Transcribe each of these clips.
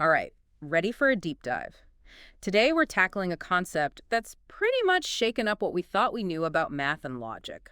All right, ready for a deep dive. Today we're tackling a concept that's pretty much shaken up what we thought we knew about math and logic.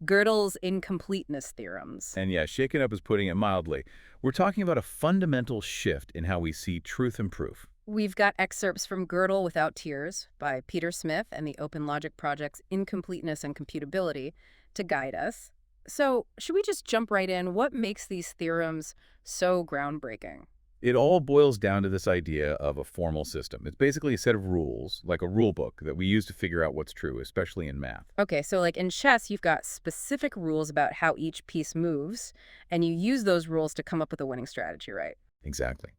Gödel's incompleteness theorems. And yeah, shaken up is putting it mildly. We're talking about a fundamental shift in how we see truth and proof. We've got excerpts from Gödel Without Tears by Peter Smith and the Open Logic Project's Incompleteness and Computability to guide us. So, should we just jump right in? What makes these theorems so groundbreaking? It all boils down to this idea of a formal system. It's basically a set of rules, like a rule book, that we use to figure out what's true, especially in math. Okay, so like in chess, you've got specific rules about how each piece moves, and you use those rules to come up with a winning strategy, right? Exactly.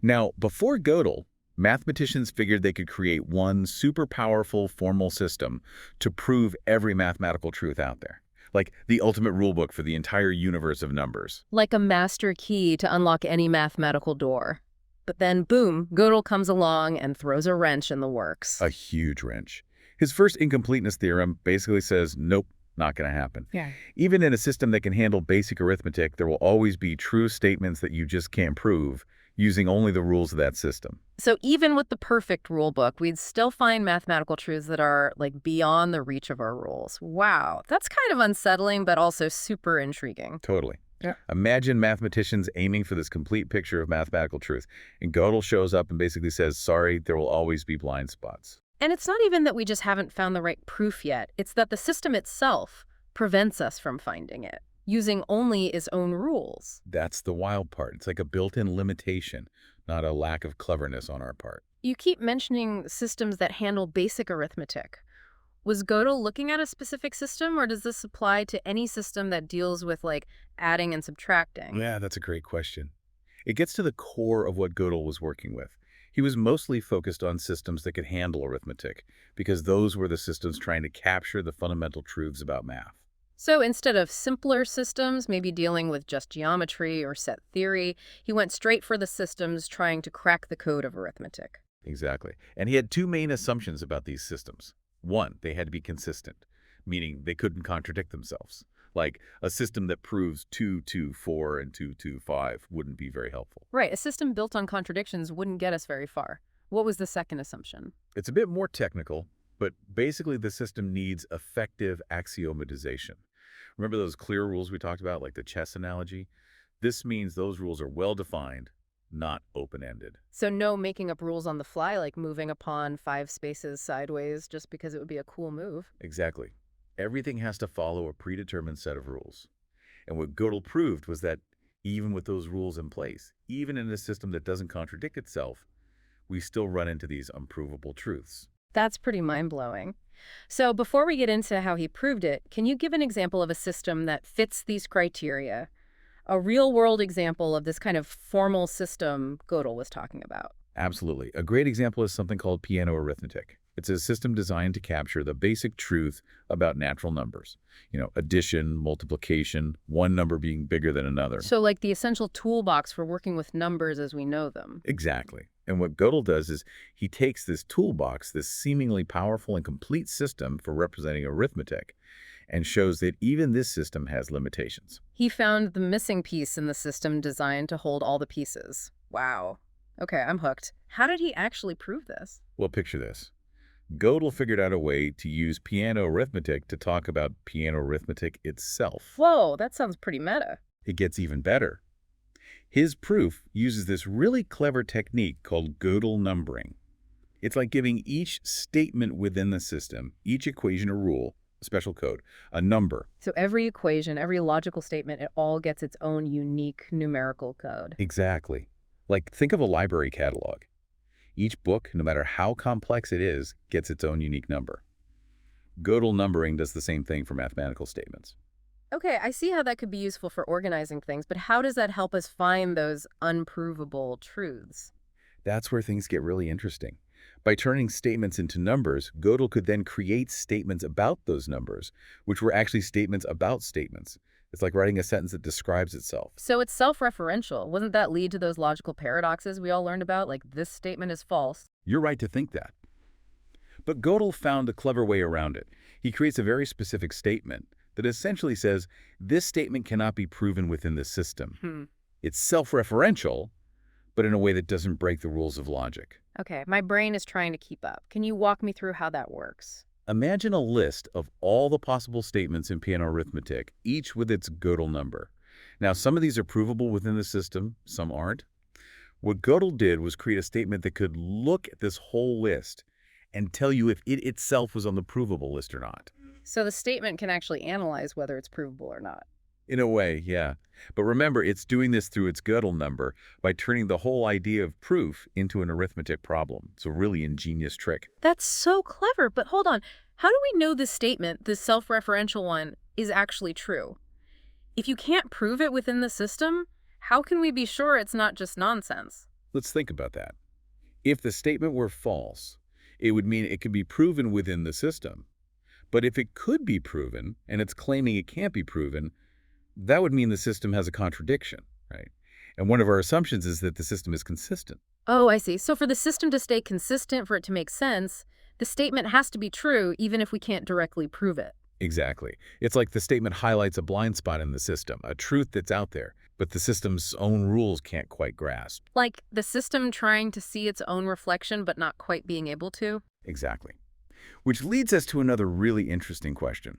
Now, before Gödel, mathematicians figured they could create one super powerful formal system to prove every mathematical truth out there, like the ultimate rule book for the entire universe of numbers. Like a master key to unlock any mathematical door. But then, boom, Gödel comes along and throws a wrench in the works. A huge wrench. His first incompleteness theorem basically says, nope, not going to happen. Yeah. Even in a system that can handle basic arithmetic, there will always be true statements that you just can't prove using only the rules of that system. So even with the perfect rule book, we'd still find mathematical truths that are like beyond the reach of our rules. Wow, that's kind of unsettling, but also super intriguing. Totally. Yeah. Imagine mathematicians aiming for this complete picture of mathematical truth, and Gödel shows up and basically says, sorry, there will always be blind spots. And it's not even that we just haven't found the right proof yet. It's that the system itself prevents us from finding it, using only its own rules. That's the wild part. It's like a built-in limitation, not a lack of cleverness on our part. You keep mentioning systems that handle basic arithmetic. Was Gödel looking at a specific system, or does this apply to any system that deals with, like, adding and subtracting? Yeah, that's a great question. It gets to the core of what Gödel was working with. He was mostly focused on systems that could handle arithmetic, because those were the systems trying to capture the fundamental truths about math. So instead of simpler systems, maybe dealing with just geometry or set theory, he went straight for the systems trying to crack the code of arithmetic. Exactly. And he had two main assumptions about these systems. One, they had to be consistent, meaning they couldn't contradict themselves. Like a system that proves 2, 2, 4, and 2, 2, 5 wouldn't be very helpful. Right, a system built on contradictions wouldn't get us very far. What was the second assumption? It's a bit more technical, but basically the system needs effective axiomatization. Remember those clear rules we talked about, like the chess analogy? This means those rules are well-defined, not open-ended. So no making up rules on the fly, like moving a pawn 5 spaces sideways just because it would be a cool move. Exactly. Everything has to follow a predetermined set of rules. And what Gödel proved was that even with those rules in place, even in a system that doesn't contradict itself, we still run into these unprovable truths. That's pretty mind-blowing. So before we get into how he proved it, can you give an example of a system that fits these criteria? A real-world example of this kind of formal system Gödel was talking about. Absolutely. A great example is something called piano arithmetic. It's a system designed to capture the basic truth about natural numbers. Addition, multiplication, one number being bigger than another. So like the essential toolbox for working with numbers as we know them. Exactly. And what Gödel does is he takes this toolbox, this seemingly powerful and complete system for representing arithmetic, and shows that even this system has limitations. He found the missing piece in the system designed to hold all the pieces. Wow. Okay, I'm hooked. How did he actually prove this? Well, picture this. Gödel figured out a way to use piano arithmetic to talk about piano arithmetic itself. Whoa, that sounds pretty meta. It gets even better. His proof uses this really clever technique called Gödel numbering. It's like giving each statement within the system, each equation or rule, a special code, a number. So every equation, every logical statement, it all gets its own unique numerical code. Exactly. Like, think of a library catalog. Each book, no matter how complex it is, gets its own unique number. Gödel numbering does the same thing for mathematical statements. Okay, I see how that could be useful for organizing things, but how does that help us find those unprovable truths? That's where things get really interesting. By turning statements into numbers, Gödel could then create statements about those numbers, which were actually statements about statements. It's like writing a sentence that describes itself. So it's self-referential. Wouldn't that lead to those logical paradoxes we all learned about, like this statement is false? You're right to think that. But Gödel found a clever way around it. He creates a very specific statement that essentially says, this statement cannot be proven within the system. It's self-referential, but in a way that doesn't break the rules of logic. Okay, my brain is trying to keep up. Can you walk me through how that works? Imagine a list of all the possible statements in piano arithmetic, each with its Gödel number. Now, some of these are provable within the system, some aren't. What Gödel did was create a statement that could look at this whole list and tell you if it itself was on the provable list or not. So the statement can actually analyze whether it's provable or not. In a way, yeah. But remember, it's doing this through its Gödel number by turning the whole idea of proof into an arithmetic problem. It's a really ingenious trick. That's so clever, but hold on. How do we know this statement, this self-referential one, is actually true? If you can't prove it within the system, how can we be sure it's not just nonsense? Let's think about that. If the statement were false, it would mean it could be proven within the system. But if it could be proven, and it's claiming it can't be proven, that would mean the system has a contradiction, right? And one of our assumptions is that the system is consistent. Oh, I see. So for the system to stay consistent, for it to make sense, the statement has to be true even if we can't directly prove it. Exactly. It's like the statement highlights a blind spot in the system, a truth that's out there, but the system's own rules can't quite grasp. Like the system trying to see its own reflection but not quite being able to? Exactly. Which leads us to another really interesting question.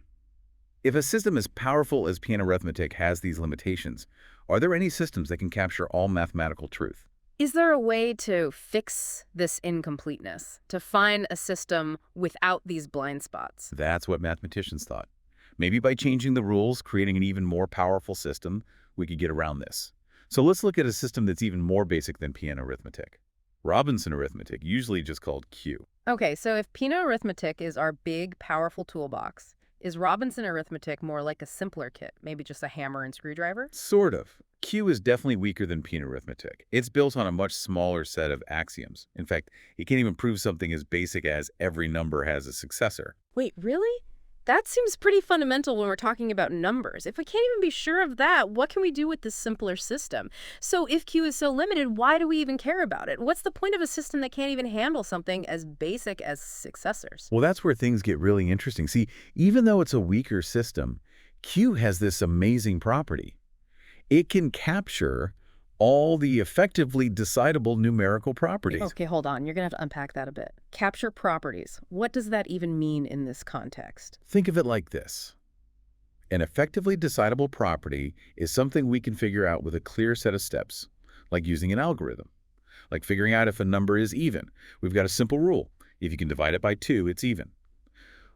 If a system as powerful as piano arithmetic has these limitations, are there any systems that can capture all mathematical truth? Is there a way to fix this incompleteness, to find a system without these blind spots? That's what mathematicians thought. Maybe by changing the rules, creating an even more powerful system, we could get around this. So let's look at a system that's even more basic than piano arithmetic. Robinson arithmetic, usually just called Q. Okay, so if Pinot arithmetic is our big, powerful toolbox, is Robinson arithmetic more like a simpler kit, maybe just a hammer and screwdriver? Sort of. Q is definitely weaker than piano arithmetic. It's built on a much smaller set of axioms. In fact, it can't even prove something as basic as every number has a successor. Wait, really? That seems pretty fundamental when we're talking about numbers. If we can't even be sure of that, what can we do with this simpler system? So if Q is so limited, why do we even care about it? What's the point of a system that can't even handle something as basic as successors? Well, that's where things get really interesting. See, even though it's a weaker system, Q has this amazing property. It can capture all the effectively decidable numerical properties. Okay, hold on. You're going to have to unpack that a bit. Capture properties. What does that even mean in this context? Think of it like this. An effectively decidable property is something we can figure out with a clear set of steps, like using an algorithm, like figuring out if a number is even. We've got a simple rule. If you can divide it by 2, it's even.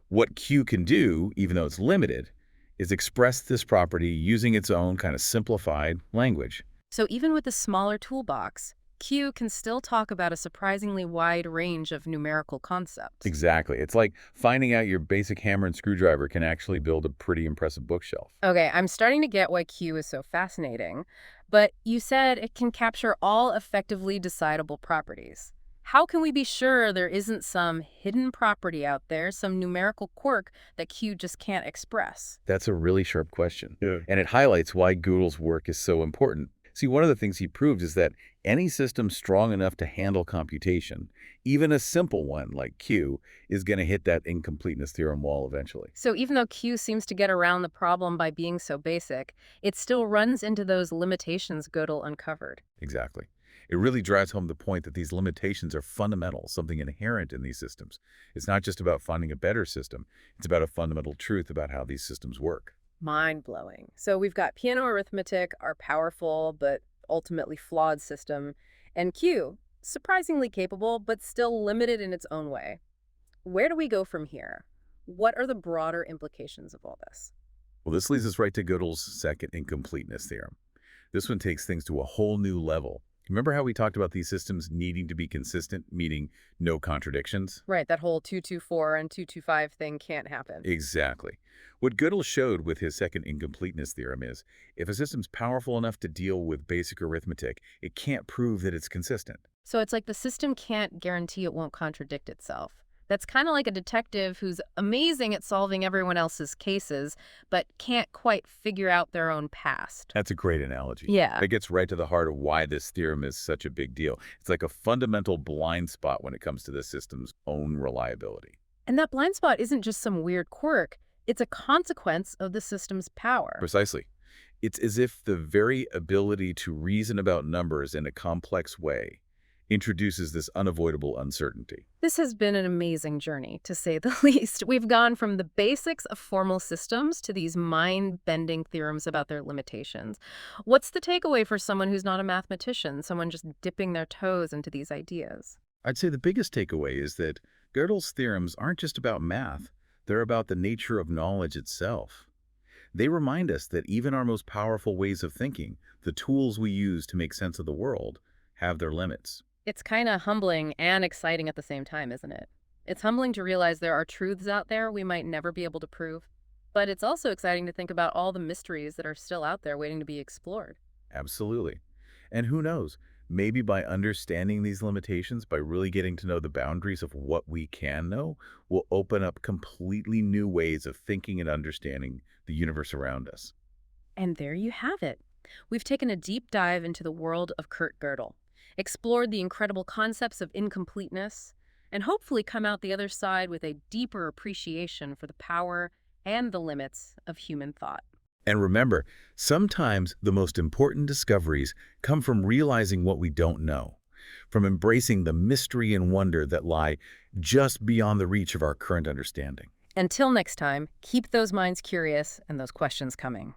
What Q can do, even though it's limited, is express this property using its own kind of simplified language. So even with a smaller toolbox, Q can still talk about a surprisingly wide range of numerical concepts. Exactly. It's like finding out your basic hammer and screwdriver can actually build a pretty impressive bookshelf. Okay, I'm starting to get why Q is so fascinating, but you said it can capture all effectively decidable properties. How can we be sure there isn't some hidden property out there, some numerical quirk that Q just can't express? That's a really sharp question. Yeah. And it highlights why Gödel's work is so important. See, one of the things he proved is that any system strong enough to handle computation, even a simple one like Q, is going to hit that incompleteness theorem wall eventually. So even though Q seems to get around the problem by being so basic, it still runs into those limitations Gödel uncovered. Exactly. It really drives home the point that these limitations are fundamental, something inherent in these systems. It's not just about finding a better system. It's about a fundamental truth about how these systems work. Mind-blowing. So we've got piano arithmetic, our powerful but ultimately flawed system, and Q, surprisingly capable but still limited in its own way. Where do we go from here? What are the broader implications of all this? Well, this leads us right to Gödel's second incompleteness theorem. This one takes things to a whole new level. Remember how we talked about these systems needing to be consistent, meaning no contradictions? Right, that whole 224 and 225 thing can't happen. Exactly. What Gödel showed with his second incompleteness theorem is, if a system's powerful enough to deal with basic arithmetic, it can't prove that it's consistent. So it's like the system can't guarantee it won't contradict itself. That's kind of like a detective who's amazing at solving everyone else's cases, but can't quite figure out their own past. That's a great analogy. Yeah. That gets right to the heart of why this theorem is such a big deal. It's like a fundamental blind spot when it comes to the system's own reliability. And that blind spot isn't just some weird quirk. It's a consequence of the system's power. Precisely. It's as if the very ability to reason about numbers in a complex way introduces this unavoidable uncertainty. This has been an amazing journey, to say the least. We've gone from the basics of formal systems to these mind-bending theorems about their limitations. What's the takeaway for someone who's not a mathematician, someone just dipping their toes into these ideas? I'd say the biggest takeaway is that Gödel's theorems aren't just about math, they're about the nature of knowledge itself. They remind us that even our most powerful ways of thinking, the tools we use to make sense of the world, have their limits. It's kind of humbling and exciting at the same time, isn't it? It's humbling to realize there are truths out there we might never be able to prove. But it's also exciting to think about all the mysteries that are still out there waiting to be explored. Absolutely. And who knows, maybe by understanding these limitations, by really getting to know the boundaries of what we can know, will open up completely new ways of thinking and understanding the universe around us. And there you have it. We've taken a deep dive into the world of Kurt Gödel, explored the incredible concepts of incompleteness, and hopefully come out the other side with a deeper appreciation for the power and the limits of human thought. And remember, sometimes the most important discoveries come from realizing what we don't know, from embracing the mystery and wonder that lie just beyond the reach of our current understanding. Until next time, keep those minds curious and those questions coming.